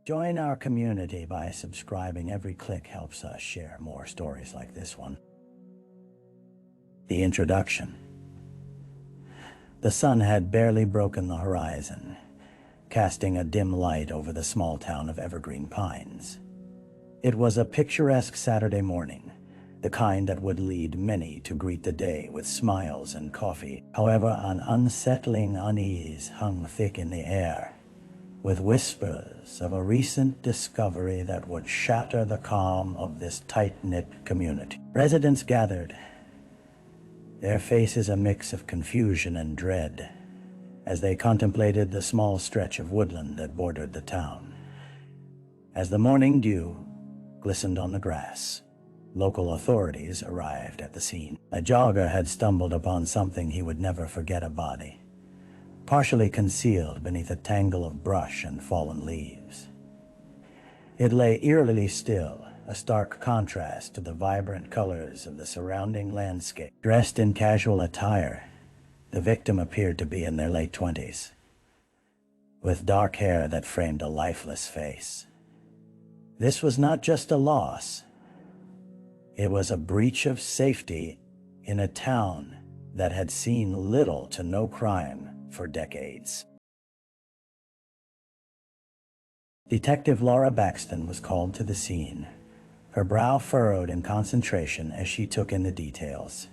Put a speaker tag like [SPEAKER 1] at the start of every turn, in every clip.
[SPEAKER 1] Join our community by subscribing. Every click helps us share more stories like this one. The introduction. The sun had barely broken the horizon, casting a dim light over the small town of Evergreen Pines. It was a picturesque Saturday morning, the kind that would lead many to greet the day with smiles and coffee. However, an unsettling unease hung thick in the air, with whispers of a recent discovery that would shatter the calm of this tight-knit community. Residents gathered, their faces a mix of confusion and dread, as they contemplated the small stretch of woodland that bordered the town. As the morning dew glistened on the grass, local authorities arrived at the scene. A jogger had stumbled upon something he would never forget: a body, partially concealed beneath a tangle of brush and fallen leaves. It lay eerily still, a stark contrast to the vibrant colors of the surrounding landscape. Dressed in casual attire, the victim appeared to be in their late 20s, with dark hair that framed a lifeless face. This was not just a loss, it was a breach of safety in a town that had seen little to no crime for decades. Detective Laura Baxton was called to the scene, her brow furrowed in concentration as she took in the details.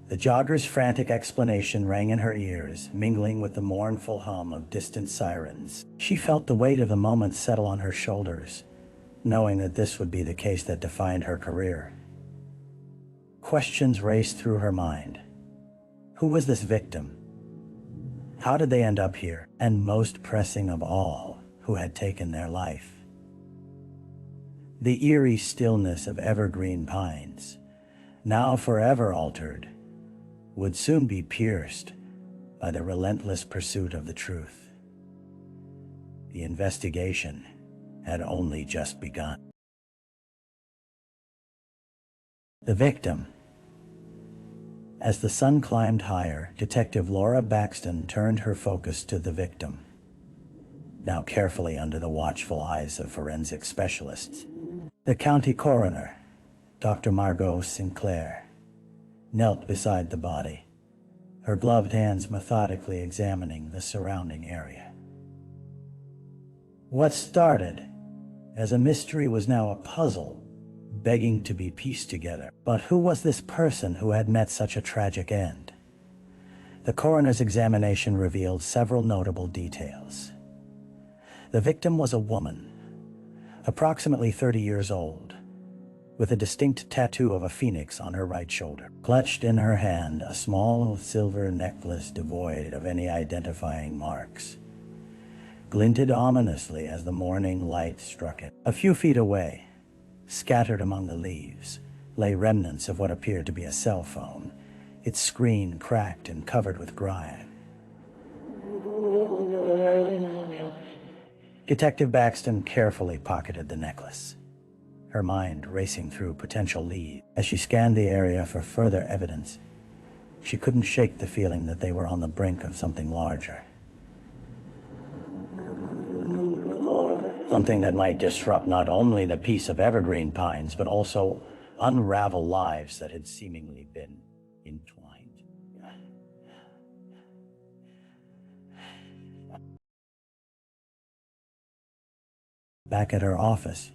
[SPEAKER 1] The jogger's frantic explanation rang in her ears, mingling with the mournful hum of distant sirens. She felt the weight of the moment settle on her shoulders, knowing that this would be the case that defined her career. Questions raced through her mind. Who was this victim? How did they end up here? And most pressing of all, who had taken their life? The eerie stillness of Evergreen Pines, now forever altered, would soon be pierced by the relentless pursuit of the truth. The investigation had only just begun. The victim. As the sun climbed higher, Detective Laura Baxton turned her focus to the victim, now carefully under the watchful eyes of forensic specialists. The county coroner, Dr. Margot Sinclair, knelt beside the body, her gloved hands methodically examining the surrounding area. What started as a mystery was now a puzzle, begging to be pieced together. But who was this person who had met such a tragic end? The coroner's examination revealed several notable details. The victim was a woman, approximately 30 years old, with a distinct tattoo of a phoenix on her right shoulder. Clutched in her hand, a small silver necklace devoid of any identifying marks glinted ominously as the morning light struck it. A few feet away, scattered among the leaves, lay remnants of what appeared to be a cell phone, its screen cracked and covered with grime. Detective Baxton carefully pocketed the necklace, her mind racing through potential leads. As she scanned the area for further evidence, she couldn't shake the feeling that they were on the brink of something larger. Something that might disrupt not only the peace of Evergreen Pines, but also unravel lives that had seemingly been entwined. Back at her office,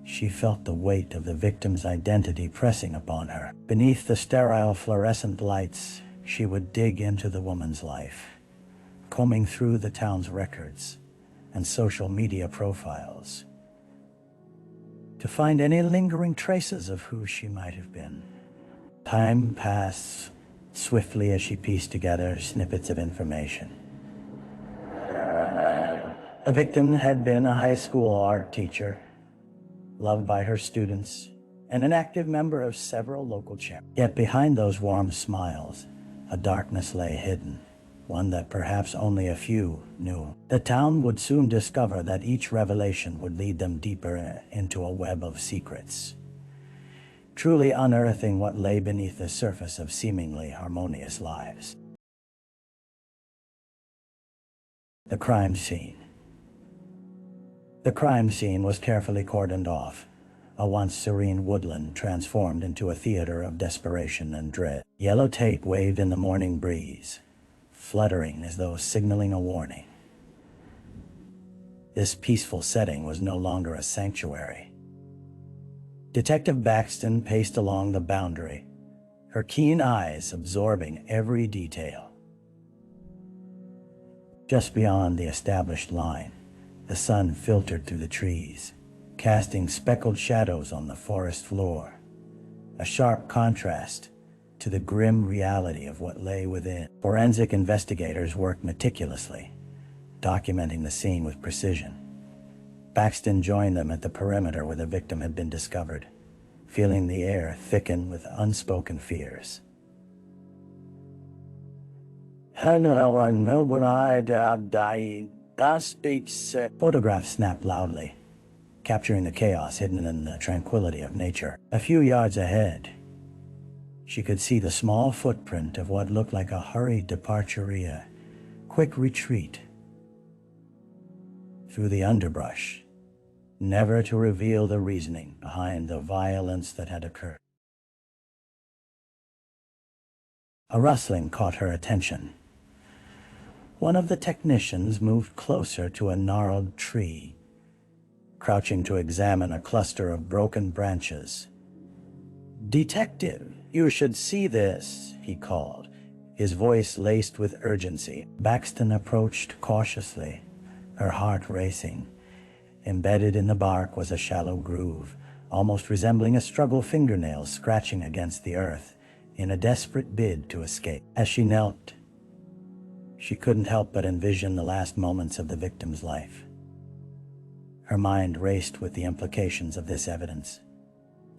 [SPEAKER 1] she felt the weight of the victim's identity pressing upon her. Beneath the sterile fluorescent lights, she would dig into the woman's life, combing through the town's records and social media profiles to find any lingering traces of who she might have been. Time passed swiftly as she pieced together snippets of information. The victim had been a high school art teacher, loved by her students, and an active member of several local charities. Yet behind those warm smiles, a darkness lay hidden, one that perhaps only a few knew. The town would soon discover that each revelation would lead them deeper into a web of secrets, truly unearthing what lay beneath the surface of seemingly harmonious lives. The crime scene. The crime scene was carefully cordoned off, a once serene woodland transformed into a theater of desperation and dread. Yellow tape waved in the morning breeze, fluttering as though signaling a warning. This peaceful setting was no longer a sanctuary. Detective Baxton paced along the boundary, her keen eyes absorbing every detail. Just beyond the established line, the sun filtered through the trees, casting speckled shadows on the forest floor, a sharp contrast to the grim reality of what lay within. Forensic investigators worked meticulously, documenting the scene with precision. Baxton joined them at the perimeter where the victim had been discovered, feeling the air thicken with unspoken fears. Photographs snapped loudly, capturing the chaos hidden in the tranquility of nature. A few yards ahead, she could see the small footprint of what looked like a hurried departure, a quick retreat through the underbrush, never to reveal the reasoning behind the violence that had occurred. A rustling caught her attention. One of the technicians moved closer to a gnarled tree, crouching to examine a cluster of broken branches. "Detective, you should see this," he called, his voice laced with urgency. Baxton approached cautiously, her heart racing. Embedded in the bark was a shallow groove, almost resembling a struggle fingernail scratching against the earth in a desperate bid to escape. As she knelt, she couldn't help but envision the last moments of the victim's life. Her mind raced with the implications of this evidence.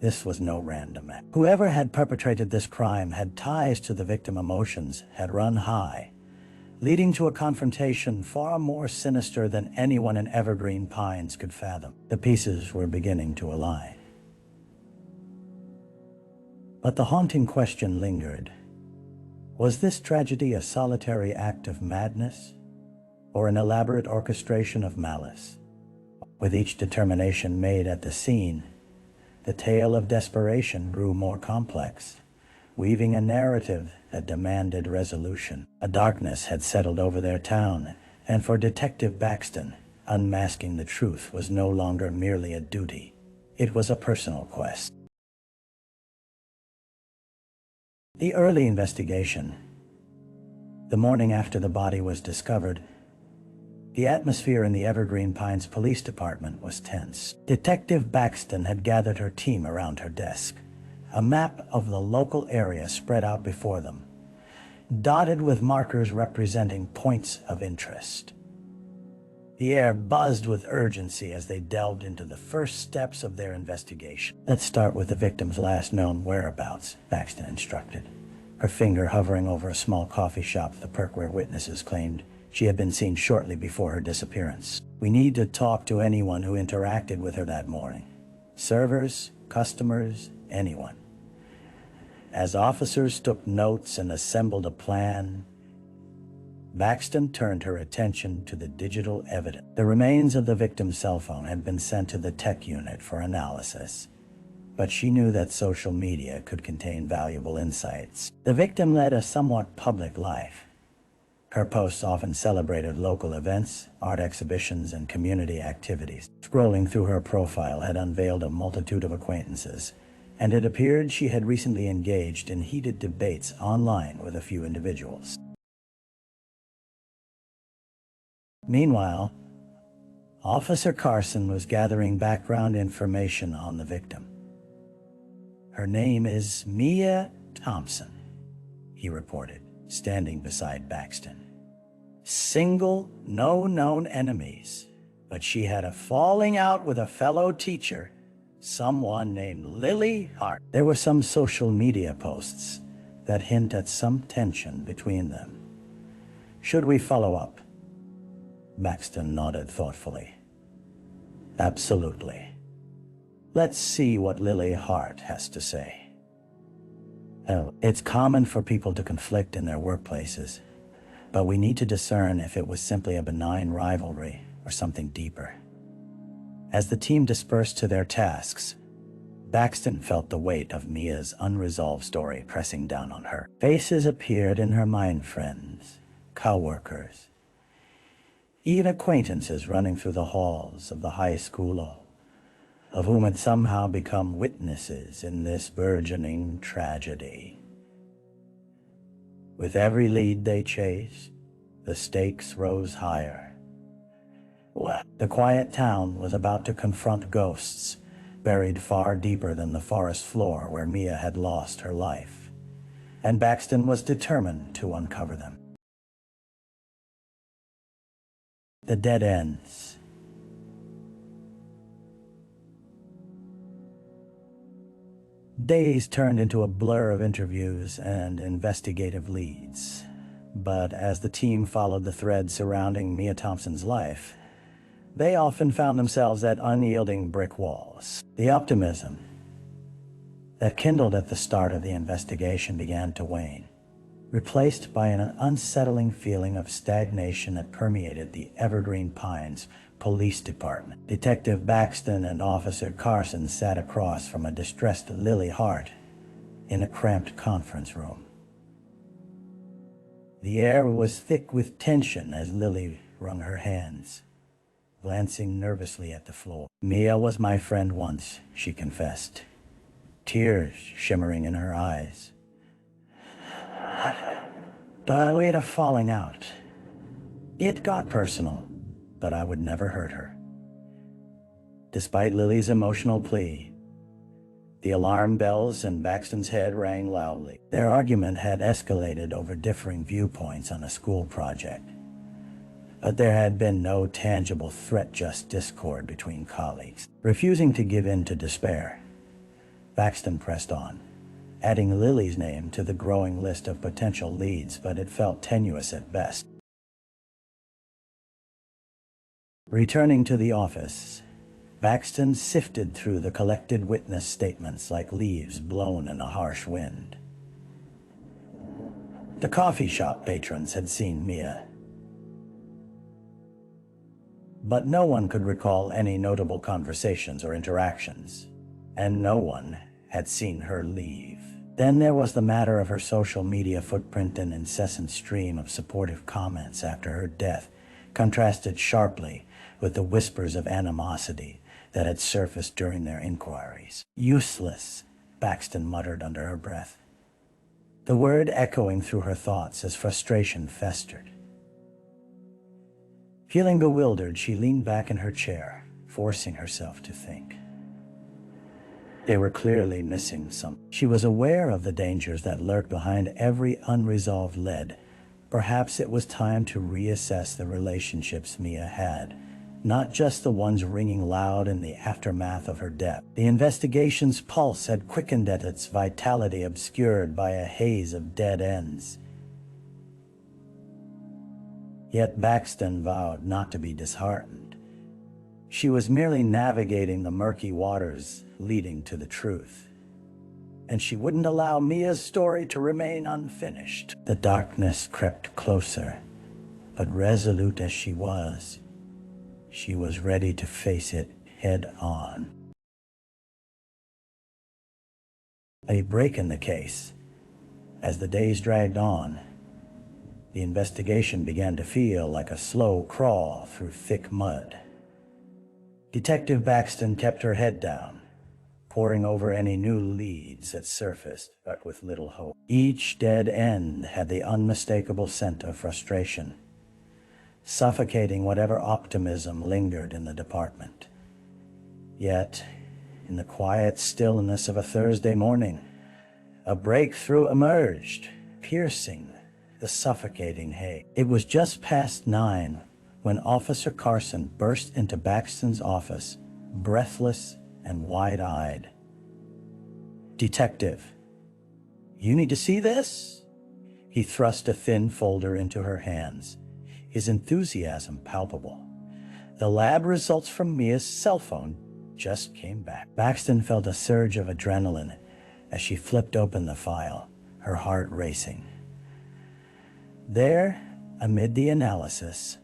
[SPEAKER 1] This was no random act. Whoever had perpetrated this crime had ties to the victim. Emotions had run high, leading to a confrontation far more sinister than anyone in Evergreen Pines could fathom. The pieces were beginning to align. But the haunting question lingered. Was this tragedy a solitary act of madness, or an elaborate orchestration of malice? With each determination made at the scene, the tale of desperation grew more complex, weaving a narrative that demanded resolution. A darkness had settled over their town, and for Detective Baxton, unmasking the truth was no longer merely a duty. It was a personal quest. The early investigation. The morning after the body was discovered, the atmosphere in the Evergreen Pines Police Department was tense. Detective Baxton had gathered her team around her desk, a map of the local area spread out before them, dotted with markers representing points of interest. The air buzzed with urgency as they delved into the first steps of their investigation. "Let's start with the victim's last known whereabouts," Baxton instructed, her finger hovering over a small coffee shop, the perk where witnesses claimed she had been seen shortly before her disappearance. "We need to talk to anyone who interacted with her that morning. Servers, customers, anyone." As officers took notes and assembled a plan, Baxton turned her attention to the digital evidence. The remains of the victim's cell phone had been sent to the tech unit for analysis, but she knew that social media could contain valuable insights. The victim led a somewhat public life. Her posts often celebrated local events, art exhibitions, and community activities. Scrolling through her profile had unveiled a multitude of acquaintances, and it appeared she had recently engaged in heated debates online with a few individuals. Meanwhile, Officer Carson was gathering background information on the victim. "Her name is Mia Thompson," he reported, standing beside Baxton. "Single, no known enemies, but she had a falling out with a fellow teacher, someone named Lily Hart." There were some social media posts that hint at some tension between them. "Should we follow up?" Baxton nodded thoughtfully. "Absolutely. Let's see what Lily Hart has to say." "Hell, it's common for people to conflict in their workplaces, but we need to discern if it was simply a benign rivalry or something deeper." As the team dispersed to their tasks, Baxton felt the weight of Mia's unresolved story pressing down on her. Faces appeared in her mind, friends, co-workers, even acquaintances running through the halls of the high school, of whom had somehow become witnesses in this burgeoning tragedy. With every lead they chased, the stakes rose higher. The quiet town was about to confront ghosts buried far deeper than the forest floor where Mia had lost her life, and Baxton was determined to uncover them. The dead ends. Days turned into a blur of interviews and investigative leads, but as the team followed the thread surrounding Mia Thompson's life, they often found themselves at unyielding brick walls. The optimism that kindled at the start of the investigation began to wane, replaced by an unsettling feeling of stagnation that permeated the Evergreen Pines police department. Detective Baxton and Officer Carson sat across from a distressed Lily Hart in a cramped conference room. The air was thick with tension as Lily wrung her hands, glancing nervously at the floor. "Mia was my friend once," she confessed, tears shimmering in her eyes. "But we had a falling out. It got personal, but I would never hurt her." Despite Lily's emotional plea, the alarm bells in Baxton's head rang loudly. Their argument had escalated over differing viewpoints on a school project, but there had been no tangible threat, just discord between colleagues. Refusing to give in to despair, Baxton pressed on, adding Lily's name to the growing list of potential leads, but it felt tenuous at best. Returning to the office, Baxton sifted through the collected witness statements like leaves blown in a harsh wind. The coffee shop patrons had seen Mia, but no one could recall any notable conversations or interactions, and no one had seen her leave. Then there was the matter of her social media footprint and incessant stream of supportive comments after her death, contrasted sharply with the whispers of animosity that had surfaced during their inquiries. "Useless," Baxton muttered under her breath, the word echoing through her thoughts as frustration festered. Feeling bewildered, she leaned back in her chair, forcing herself to think. They were clearly missing something. She was aware of the dangers that lurked behind every unresolved lead. Perhaps it was time to reassess the relationships Mia had, not just the ones ringing loud in the aftermath of her death. The investigation's pulse had quickened at its vitality, obscured by a haze of dead ends. Yet Baxton vowed not to be disheartened. She was merely navigating the murky waters leading to the truth, and she wouldn't allow Mia's story to remain unfinished. The darkness crept closer, but resolute as she was ready to face it head on. A break in the case. As the days dragged on, the investigation began to feel like a slow crawl through thick mud. Detective Baxton kept her head down, poring over any new leads that surfaced, but with little hope. Each dead end had the unmistakable scent of frustration, suffocating whatever optimism lingered in the department. Yet, in the quiet stillness of a Thursday morning, a breakthrough emerged, piercing the suffocating haze. It was just past 9 when Officer Carson burst into Baxton's office, breathless and wide-eyed. "Detective, you need to see this?" He thrust a thin folder into her hands, his enthusiasm palpable. "The lab results from Mia's cell phone just came back." Baxton felt a surge of adrenaline as she flipped open the file, her heart racing. There, amid the analysis,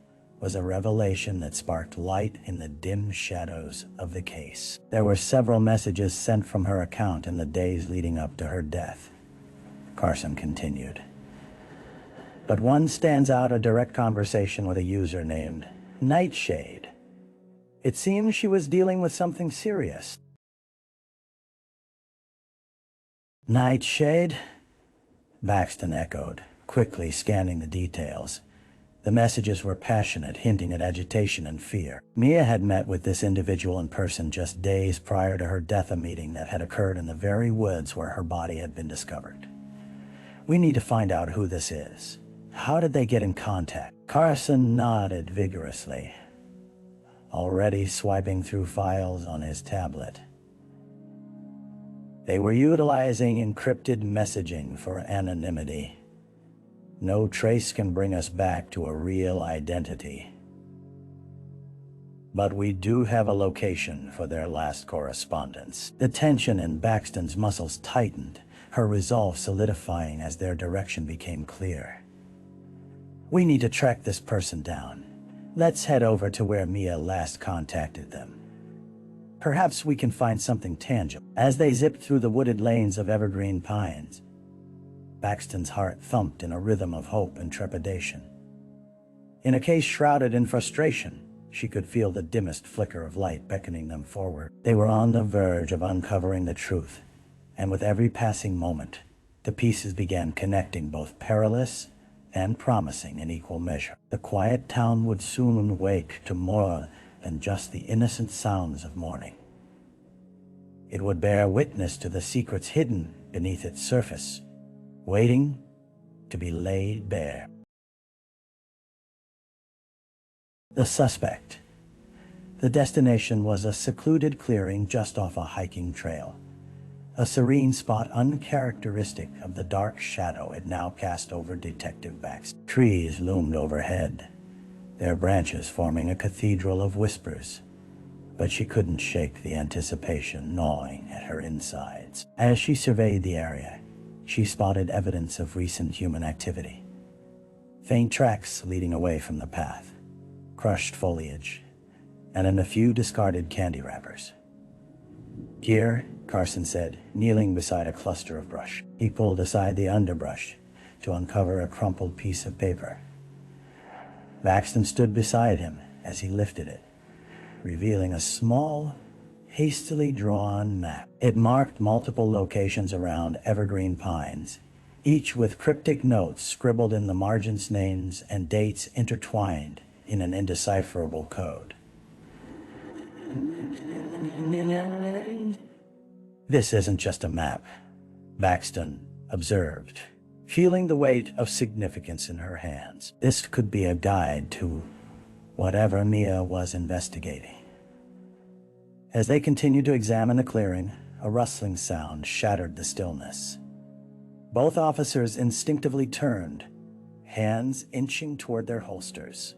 [SPEAKER 1] was a revelation that sparked light in the dim shadows of the case. There were several messages sent from her account in the days leading up to her death, Carson continued. But one stands out: a direct conversation with a user named Nightshade. It seems she was dealing with something serious. Nightshade? Baxton echoed, quickly scanning the details. The messages were passionate, hinting at agitation and fear. Mia had met with this individual in person just days prior to her death, a meeting that had occurred in the very woods where her body had been discovered. We need to find out who this is. How did they get in contact? Carson nodded vigorously, already swiping through files on his tablet. They were utilizing encrypted messaging for anonymity. No trace can bring us back to a real identity. But we do have a location for their last correspondence. The tension in Baxton's muscles tightened, her resolve solidifying as their direction became clear. We need to track this person down. Let's head over to where Mia last contacted them. Perhaps we can find something tangible. As they zipped through the wooded lanes of Evergreen Pines, Baxton's heart thumped in a rhythm of hope and trepidation. In a case shrouded in frustration, she could feel the dimmest flicker of light beckoning them forward. They were on the verge of uncovering the truth, and with every passing moment, the pieces began connecting, both perilous and promising in equal measure. The quiet town would soon wake to more than just the innocent sounds of morning. It would bear witness to the secrets hidden beneath its surface, waiting to be laid bare. The suspect. The destination was a secluded clearing just off a hiking trail, a serene spot uncharacteristic of the dark shadow it now cast over Detective Baxton. Trees loomed overhead, their branches forming a cathedral of whispers, but she couldn't shake the anticipation gnawing at her insides. As she surveyed the area, she spotted evidence of recent human activity. Faint tracks leading away from the path, crushed foliage, and a few discarded candy wrappers. Here, Carson said, kneeling beside a cluster of brush. He pulled aside the underbrush to uncover a crumpled piece of paper. Baxton stood beside him as he lifted it, revealing a small, hastily drawn map. It marked multiple locations around Evergreen Pines, each with cryptic notes scribbled in the margins, names and dates intertwined in an indecipherable code. This isn't just a map, Baxton observed, feeling the weight of significance in her hands. This could be a guide to whatever Mia was investigating. As they continued to examine the clearing, a rustling sound shattered the stillness. Both officers instinctively turned, hands inching toward their holsters.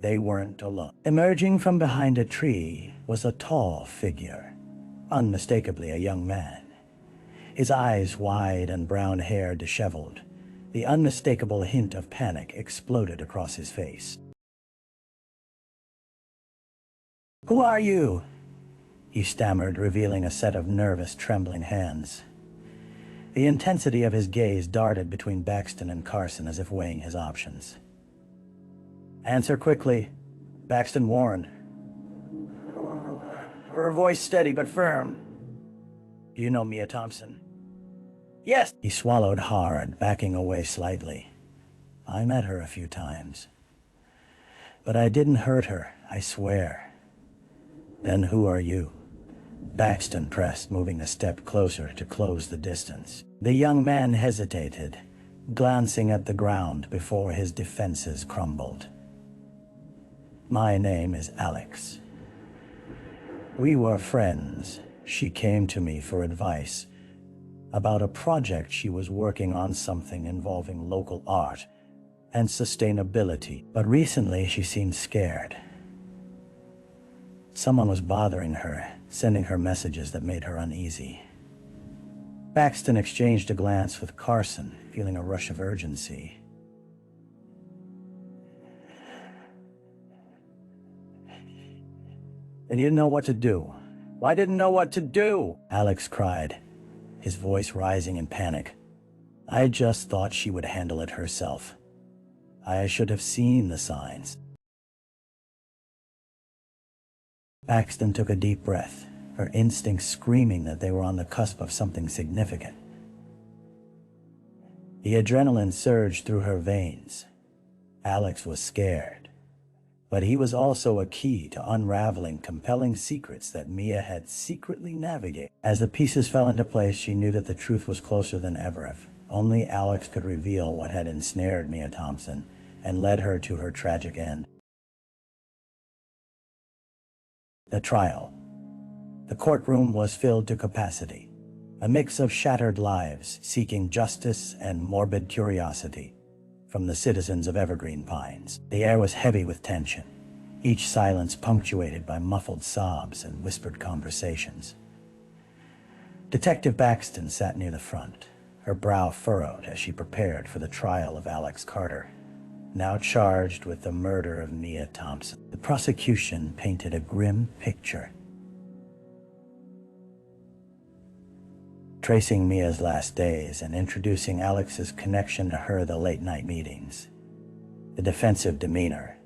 [SPEAKER 1] They weren't alone. Emerging from behind a tree was a tall figure, unmistakably a young man. His eyes wide and brown hair disheveled, the unmistakable hint of panic exploded across his face. "Who are you?" he stammered, revealing a set of nervous, trembling hands. The intensity of his gaze darted between Baxton and Carson as if weighing his options. "Answer quickly," Baxton warned, her voice steady but firm. "Do you know Mia Thompson?" "Yes." He swallowed hard, backing away slightly. "I met her a few times. But I didn't hurt her, I swear." "Then who are you?" Baxton pressed, moving a step closer to close the distance. The young man hesitated, glancing at the ground before his defenses crumbled. "My name is Alex. We were friends. She came to me for advice about a project she was working on, something involving local art and sustainability. But recently she seemed scared. Someone was bothering her, sending her messages that made her uneasy." Baxton exchanged a glance with Carson, feeling a rush of urgency. And you didn't know what to do. I didn't know what to do, Alex cried, his voice rising in panic. I just thought she would handle it herself. I should have seen the signs. Baxton took a deep breath, her instincts screaming that they were on the cusp of something significant. The adrenaline surged through her veins. Alex was scared, but he was also a key to unraveling compelling secrets that Mia had secretly navigated. As the pieces fell into place, she knew that the truth was closer than ever. If only Alex could reveal what had ensnared Mia Thompson and led her to her tragic end. The trial. The courtroom was filled to capacity, a mix of shattered lives seeking justice and morbid curiosity from the citizens of Evergreen Pines. The air was heavy with tension, each silence punctuated by muffled sobs and whispered conversations. Detective Baxton sat near the front, her brow furrowed as she prepared for the trial of Alex Carter, now charged with the murder of Mia Thompson. The prosecution painted a grim picture, tracing Mia's last days and introducing Alex's connection to her, the late-night meetings, the defensive demeanor,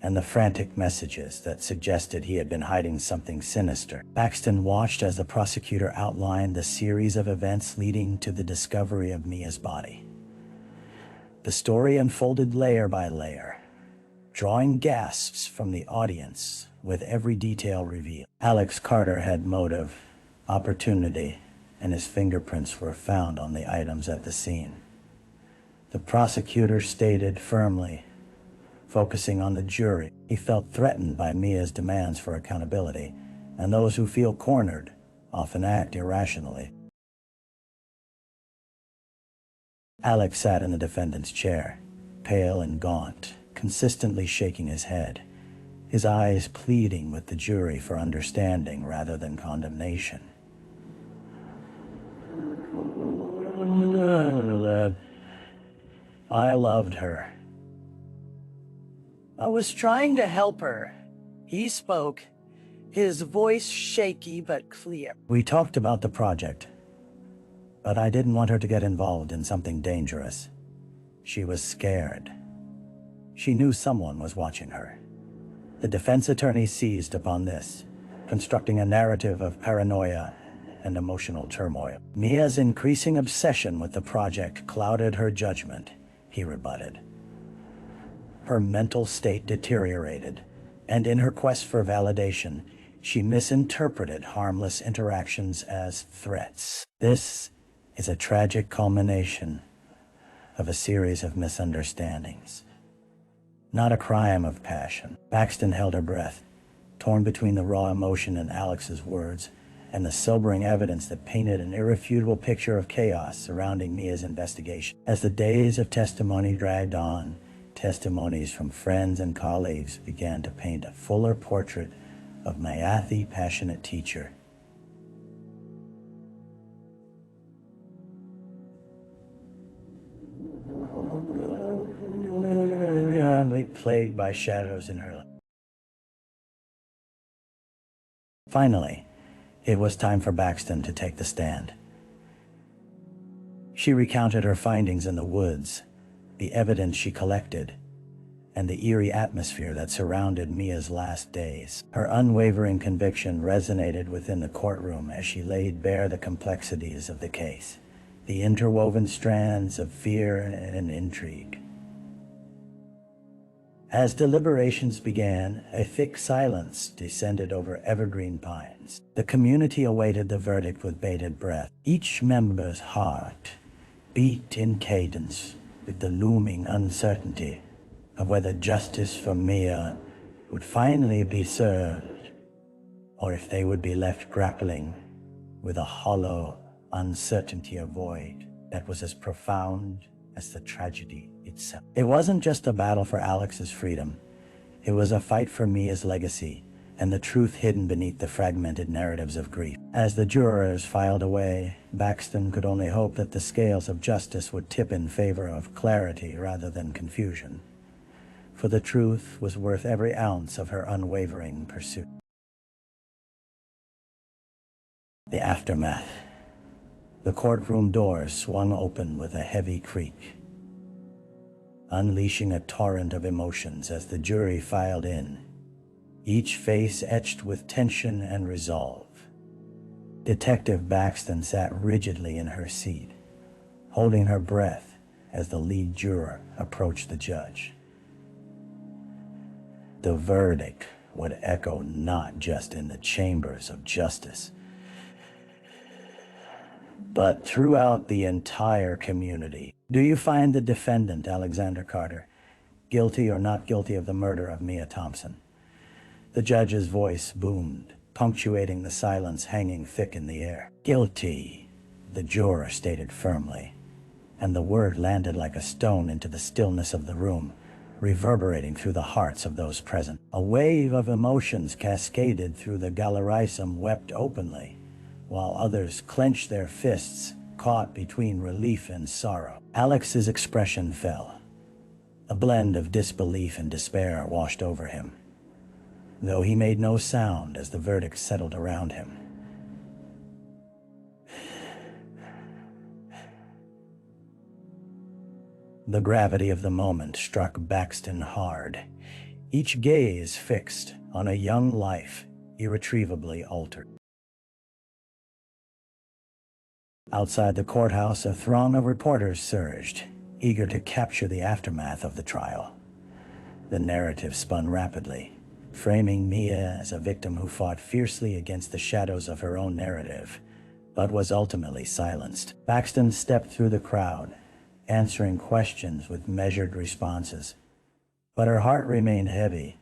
[SPEAKER 1] and the frantic messages that suggested he had been hiding something sinister. Baxton watched as the prosecutor outlined the series of events leading to the discovery of Mia's body. The story unfolded layer by layer, drawing gasps from the audience with every detail revealed. Alex Carter had motive, opportunity, and his fingerprints were found on the items at the scene. The prosecutor stated firmly, focusing on the jury, he felt threatened by Mia's demands for accountability, and those who feel cornered often act irrationally. Alex sat in the defendant's chair, pale and gaunt, consistently shaking his head, his eyes pleading with the jury for understanding rather than condemnation. I loved her. I was trying to help her. He spoke, his voice shaky but clear. We talked about the project, but I didn't want her to get involved in something dangerous. She was scared. She knew someone was watching her. The defense attorney seized upon this, constructing a narrative of paranoia and emotional turmoil. Mia's increasing obsession with the project clouded her judgment, he rebutted. Her mental state deteriorated, and in her quest for validation, she misinterpreted harmless interactions as threats. This is a tragic culmination of a series of misunderstandings, not a crime of passion. Baxton held her breath, torn between the raw emotion in Alex's words and the sobering evidence that painted an irrefutable picture of chaos surrounding Mia's investigation. As the days of testimony dragged on, testimonies from friends and colleagues began to paint a fuller portrait of Mia, passionate teacher. Plagued by shadows in her life. Finally, it was time for Baxton to take the stand. She recounted her findings in the woods, the evidence she collected, and the eerie atmosphere that surrounded Mia's last days. Her unwavering conviction resonated within the courtroom as she laid bare the complexities of the case, the interwoven strands of fear and intrigue. As deliberations began, a thick silence descended over Evergreen Pines. The community awaited the verdict with bated breath. Each member's heart beat in cadence with the looming uncertainty of whether justice for Mia would finally be served, or if they would be left grappling with a hollow uncertainty of void that was as profound as the tragedy itself. It wasn't just a battle for Alex's freedom. It was a fight for Mia's legacy and the truth hidden beneath the fragmented narratives of grief. As the jurors filed away, Baxton could only hope that the scales of justice would tip in favor of clarity rather than confusion, for the truth was worth every ounce of her unwavering pursuit. The aftermath. The courtroom doors swung open with a heavy creak, unleashing a torrent of emotions as the jury filed in, each face etched with tension and resolve. Detective Baxton sat rigidly in her seat, holding her breath as the lead juror approached the judge. The verdict would echo not just in the chambers of justice, but throughout the entire community. Do you find the defendant, Alexander Carter, guilty or not guilty of the murder of Mia Thompson? The judge's voice boomed, punctuating the silence hanging thick in the air. Guilty, the juror stated firmly, and the word landed like a stone into the stillness of the room, reverberating through the hearts of those present. A wave of emotions cascaded through the gallery. Some wept openly, while others clenched their fists, caught between relief and sorrow. Alex's expression fell. A blend of disbelief and despair washed over him, though he made no sound as the verdict settled around him. The gravity of the moment struck Baxton hard, each gaze fixed on a young life irretrievably altered. Outside the courthouse, a throng of reporters surged, eager to capture the aftermath of the trial. The narrative spun rapidly, framing Mia as a victim who fought fiercely against the shadows of her own narrative, but was ultimately silenced. Baxton stepped through the crowd, answering questions with measured responses. But her heart remained heavy.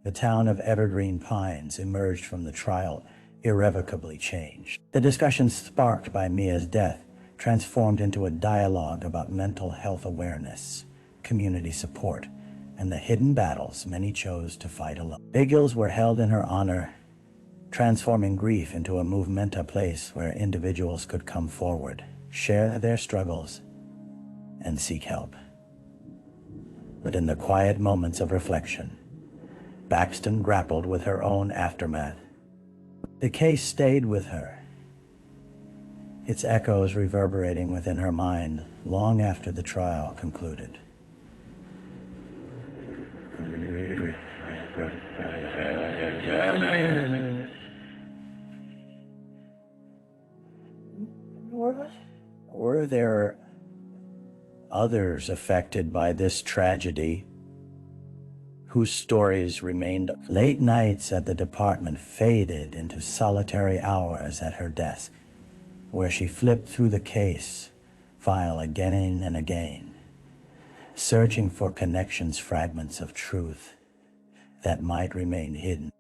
[SPEAKER 1] The town of Evergreen Pines emerged from the trial irrevocably changed. The discussion sparked by Mia's death transformed into a dialogue about mental health awareness, community support, and the hidden battles many chose to fight alone. Vigils were held in her honor, transforming grief into a movement, a place where individuals could come forward, share their struggles, and seek help. But in the quiet moments of reflection, Baxton grappled with her own aftermath. The case stayed with her, its echoes reverberating within her mind long after the trial concluded. Were there others affected by this tragedy whose stories remained? Late nights at the department faded into solitary hours at her desk, where she flipped through the case file again and again, searching for connections, fragments of truth that might remain hidden.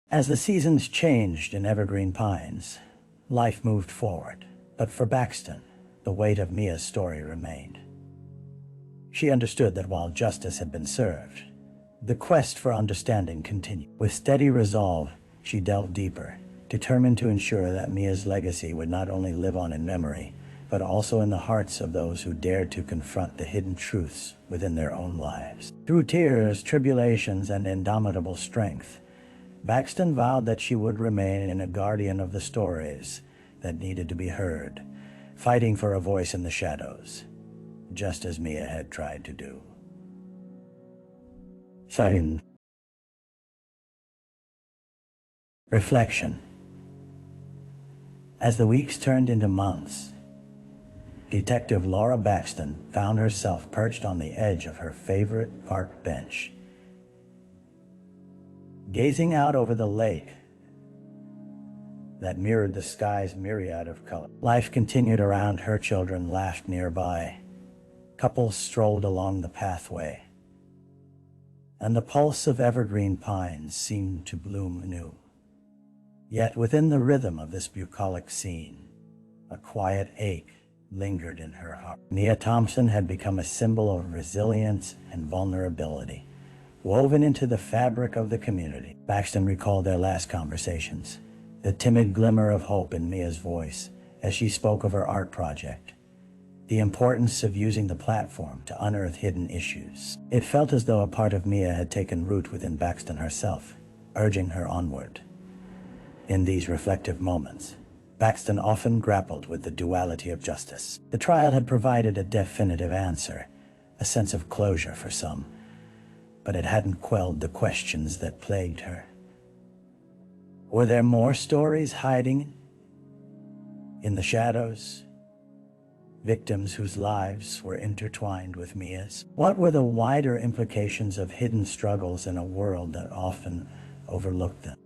[SPEAKER 1] As the seasons changed in Evergreen Pines, life moved forward, but for Baxton, the weight of Mia's story remained. She understood that while justice had been served, the quest for understanding continued. With steady resolve, she delved deeper, determined to ensure that Mia's legacy would not only live on in memory, but also in the hearts of those who dared to confront the hidden truths within their own lives. Through tears, tribulations, and indomitable strength, Baxton vowed that she would remain a guardian of the stories that needed to be heard, fighting for a voice in the shadows, just as Mia had tried to do. Second, reflection. As the weeks turned into months, Detective Laura Baxton found herself perched on the edge of her favorite park bench, gazing out over the lake that mirrored the sky's myriad of colors. Life continued around her, children laughed nearby, couples strolled along the pathway, and the pulse of Evergreen Pines seemed to bloom anew. Yet within the rhythm of this bucolic scene, a quiet ache lingered in her heart. Mia Thompson had become a symbol of resilience and vulnerability, woven into the fabric of the community. Baxton recalled their last conversations, the timid glimmer of hope in Mia's voice as she spoke of her art project, the importance of using the platform to unearth hidden issues. It felt as though a part of Mia had taken root within Baxton herself, urging her onward, In these reflective moments, Baxton often grappled with the duality of justice. The trial had provided a definitive answer, a sense of closure for some, but it hadn't quelled the questions that plagued her. Were there more stories hiding in the shadows? Victims whose lives were intertwined with Mia's? What were the wider implications of hidden struggles in a world that often overlooked them?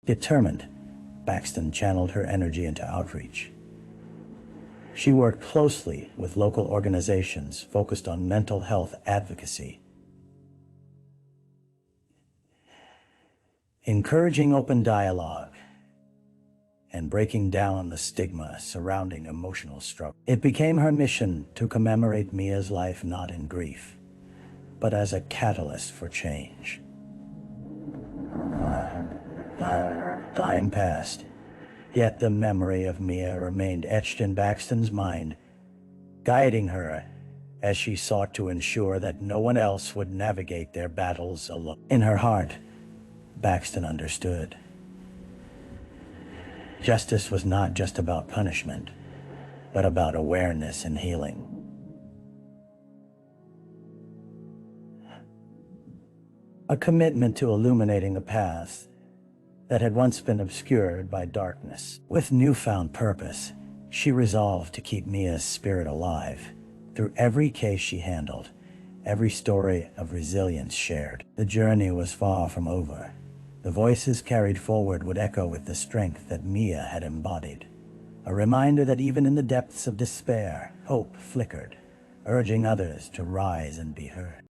[SPEAKER 1] Determined, Baxton channeled her energy into outreach. She worked closely with local organizations focused on mental health advocacy, encouraging open dialogue and breaking down the stigma surrounding emotional struggle. It became her mission to commemorate Mia's life not in grief, but as a catalyst for change. Time passed, yet the memory of Mia remained etched in Baxton's mind, guiding her as she sought to ensure that no one else would navigate their battles alone. In her heart, Baxton understood. Justice was not just about punishment, but about awareness and healing. A commitment to illuminating a path that had once been obscured by darkness. With newfound purpose, she resolved to keep Mia's spirit alive. Through every case she handled, every story of resilience shared, the journey was far from over. The voices carried forward would echo with the strength that Mia had embodied. A reminder that even in the depths of despair, hope flickered, urging others to rise and be heard.